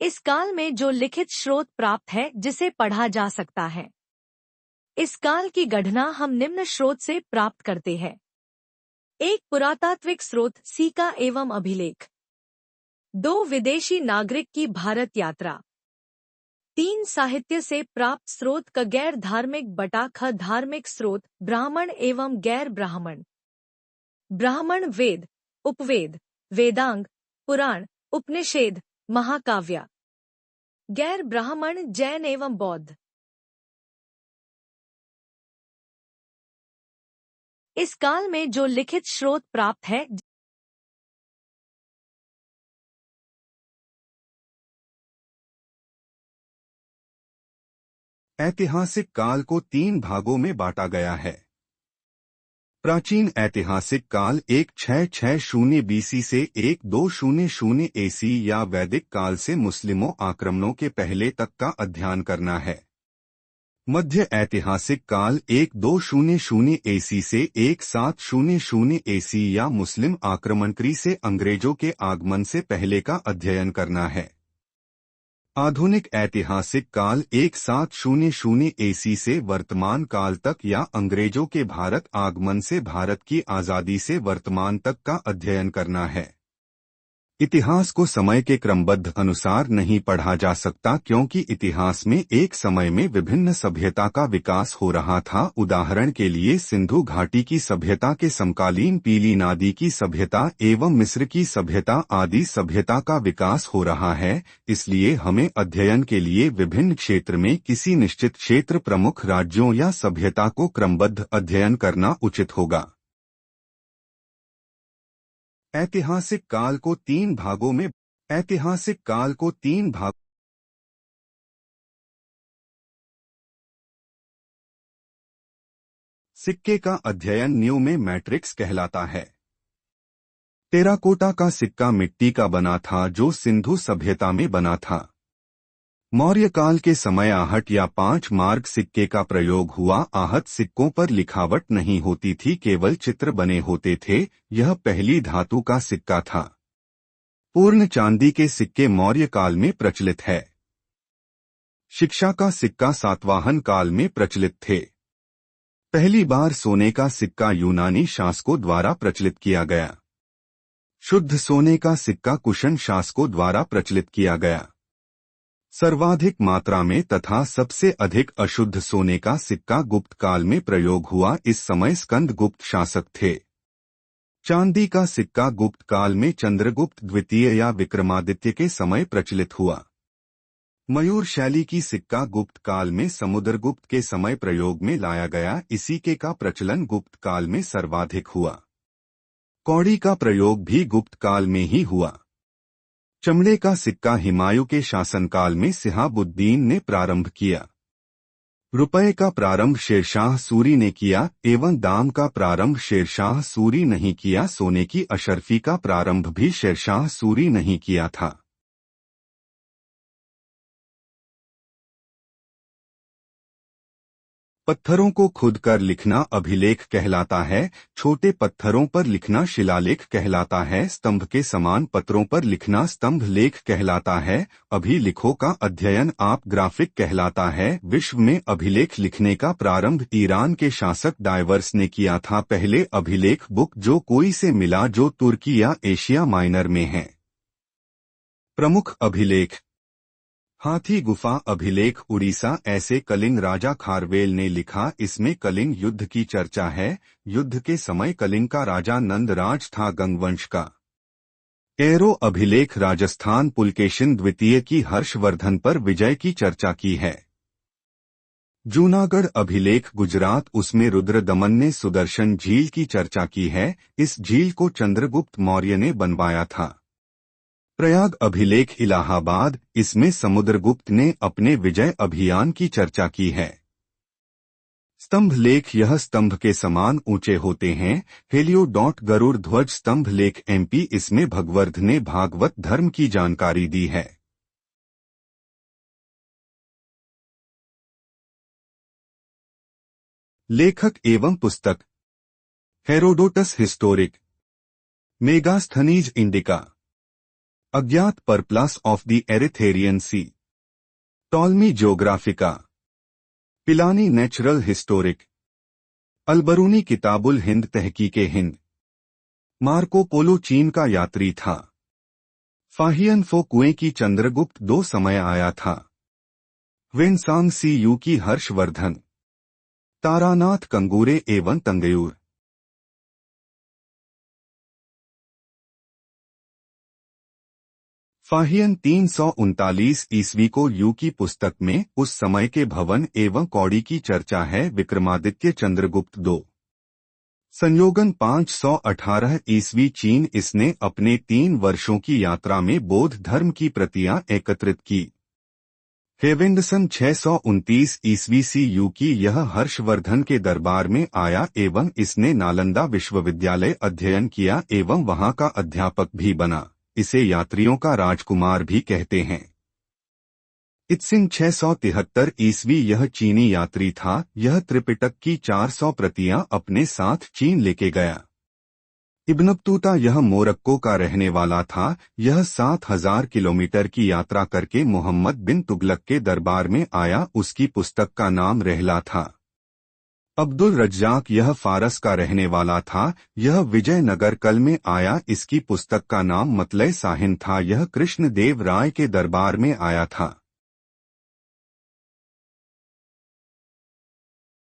इस काल में जो लिखित स्रोत प्राप्त है जिसे पढ़ा जा सकता है। इस काल की गणना हम निम्न स्रोत से प्राप्त करते हैं। एक पुरातात्विक स्रोत सिक्का एवं अभिलेख। 2 विदेशी नागरिक की भारत यात्रा। 3 साहित्य से प्राप्त स्रोत का गैर धार्मिक बटा ख धार्मिक स्रोत ब्राह्मण एवं गैर ब्राह्मण। ब्राह्मण वेद, उपवेद, वेदांग, पुराण, उपनिषद, महाकाव्य। गैर ब्राह्मण जैन एवं बौद्ध। इस काल में जो लिखित स्रोत प्राप्त है। ऐतिहासिक काल को 3 भागों में बांटा गया है। प्राचीन ऐतिहासिक काल 1660 बीसी से 1200 एसी या वैदिक काल से मुस्लिमों आक्रमणों के पहले तक का अध्ययन करना है। मध्य ऐतिहासिक काल 1200 एसी से 1700 एसी या मुस्लिम आक्रमणकारी से अंग्रेजों के आगमन से पहले का अध्ययन करना है। आधुनिक ऐतिहासिक काल 1700 एसी से वर्तमान काल तक या अंग्रेजों के भारत आगमन से भारत की आज़ादी से वर्तमान तक का अध्ययन करना है। इतिहास को समय के क्रमबद्ध अनुसार नहीं पढ़ा जा सकता क्योंकि इतिहास में एक समय में विभिन्न सभ्यता का विकास हो रहा था। उदाहरण के लिए सिंधु घाटी की सभ्यता के समकालीन पीली नादी की सभ्यता एवं मिस्र की सभ्यता आदि सभ्यता का विकास हो रहा है। इसलिए हमें अध्ययन के लिए विभिन्न क्षेत्र में किसी निश्चित क्षेत्र प्रमुख राज्यों या सभ्यता को क्रमबद्ध अध्ययन करना उचित होगा। ऐतिहासिक काल को 3 भागों में ऐतिहासिक काल को 3 भाग सिक्के का अध्ययन न्यू में मैट्रिक्स कहलाता है। टेराकोटा का सिक्का मिट्टी का बना था जो सिंधु सभ्यता में बना था। मौर्य काल के समय आहट या 5 मार्क सिक्के का प्रयोग हुआ। आहत सिक्कों पर लिखावट नहीं होती थी, केवल चित्र बने होते थे। यह पहली धातु का सिक्का था। पूर्ण चांदी के सिक्के मौर्य काल में प्रचलित है। शिक्षा का सिक्का सातवाहन काल में प्रचलित थे। पहली बार सोने का सिक्का यूनानी शासकों द्वारा प्रचलित किया गया। शुद्ध सोने का सिक्का कुशन शासकों द्वारा प्रचलित किया गया। सर्वाधिक मात्रा में तथा सबसे अधिक अशुद्ध सोने का सिक्का गुप्त काल में प्रयोग हुआ। इस समय स्कंद गुप्त शासक थे। चांदी का सिक्का गुप्त काल में चंद्रगुप्त द्वितीय या विक्रमादित्य के समय प्रचलित हुआ। मयूर शैली की सिक्का गुप्त काल में समुद्रगुप्त के समय प्रयोग में लाया गया। इसी के का प्रचलन गुप्त काल में सर्वाधिक हुआ। कौड़ी का प्रयोग भी गुप्त काल में ही हुआ। चमड़े का सिक्का हुमायूं के शासनकाल में शिहाबुद्दीन ने प्रारंभ किया। रुपए का प्रारंभ शेरशाह सूरी ने किया एवं दाम का प्रारंभ शेरशाह सूरी नहीं किया। सोने की अशर्फी का प्रारंभ भी शेरशाह सूरी नहीं किया था। पत्थरों को खुदकर लिखना अभिलेख कहलाता है। छोटे पत्थरों पर लिखना शिलालेख कहलाता है। स्तंभ के समान पत्रों पर लिखना स्तंभ लेख कहलाता है। अभिलेखों का अध्ययन आप ग्राफिक कहलाता है। विश्व में अभिलेख लिखने का प्रारंभ ईरान के शासक डायवर्स ने किया था। पहले अभिलेख बुक जो कोई से मिला जो तुर्की या एशिया माइनर में है। प्रमुख अभिलेख हाथी गुफा अभिलेख उड़ीसा। ऐसे कलिंग राजा खारवेल ने लिखा। इसमें कलिंग युद्ध की चर्चा है। युद्ध के समय कलिंग का राजा नंदराज था गंगवंश का। एरो अभिलेख राजस्थान पुलकेशिन द्वितीय की हर्षवर्धन पर विजय की चर्चा की है। जूनागढ़ अभिलेख गुजरात। उसमें रुद्रदमन ने सुदर्शन झील की चर्चा की है। इस झील को चंद्रगुप्त मौर्य ने बनवाया था। प्रयाग अभिलेख इलाहाबाद। इसमें समुद्रगुप्त ने अपने विजय अभियान की चर्चा की है। स्तंभ लेख यह स्तंभ के समान ऊंचे होते हैं। हेलियोडोट गरुड़ ध्वज स्तंभ लेख एमपी। इसमें भगवर्ध ने भागवत धर्म की जानकारी दी है। लेखक एवं पुस्तक हेरोडोटस हिस्टोरिक मेगास्थनीज इंडिका अज्ञात Periplus of the Erythraean Sea. Ptolemy Geographica. Pliny natural historic. Alberuni Kitab-ul Hind Tahqiq-e Hind. Marco Polo चीन का यात्री था। फाहियन फो कुएं की चंद्रगुप्त 2 समय आया था। वेनसांग सी यू की हर्षवर्धन। तारानाथ कंगूरे एवं तंगयूर। फाहियन 339 ईस्वी को यू की पुस्तक में उस समय के भवन एवं कौड़ी की चर्चा है। विक्रमादित्य चंद्रगुप्त 2 संयोगन 518 ईस्वी चीन। इसने अपने 3 वर्षों की यात्रा में बौद्ध धर्म की प्रतियां एकत्रित की। हेवेंडसन 629 ईस्वी सी यू की यह हर्षवर्धन के दरबार में आया एवं इसने नालंदा विश्वविद्यालय अध्ययन किया एवं वहां का अध्यापक भी बना। इसे यात्रियों का राजकुमार भी कहते हैं। इत्सिंग 673 ईस्वी यह चीनी यात्री था। यह त्रिपिटक की 400 प्रतियां अपने साथ चीन लेके गया। इब्न बतूता यह मोरक्को का रहने वाला था। यह 7000 किलोमीटर की यात्रा करके मोहम्मद बिन तुगलक के दरबार में आया। उसकी पुस्तक का नाम रहला था। अब्दुल रज्जाक यह फारस का रहने वाला था। यह विजयनगर कल में आया। इसकी पुस्तक का नाम मतले साहिन था। यह कृष्ण देव राय के दरबार में आया था।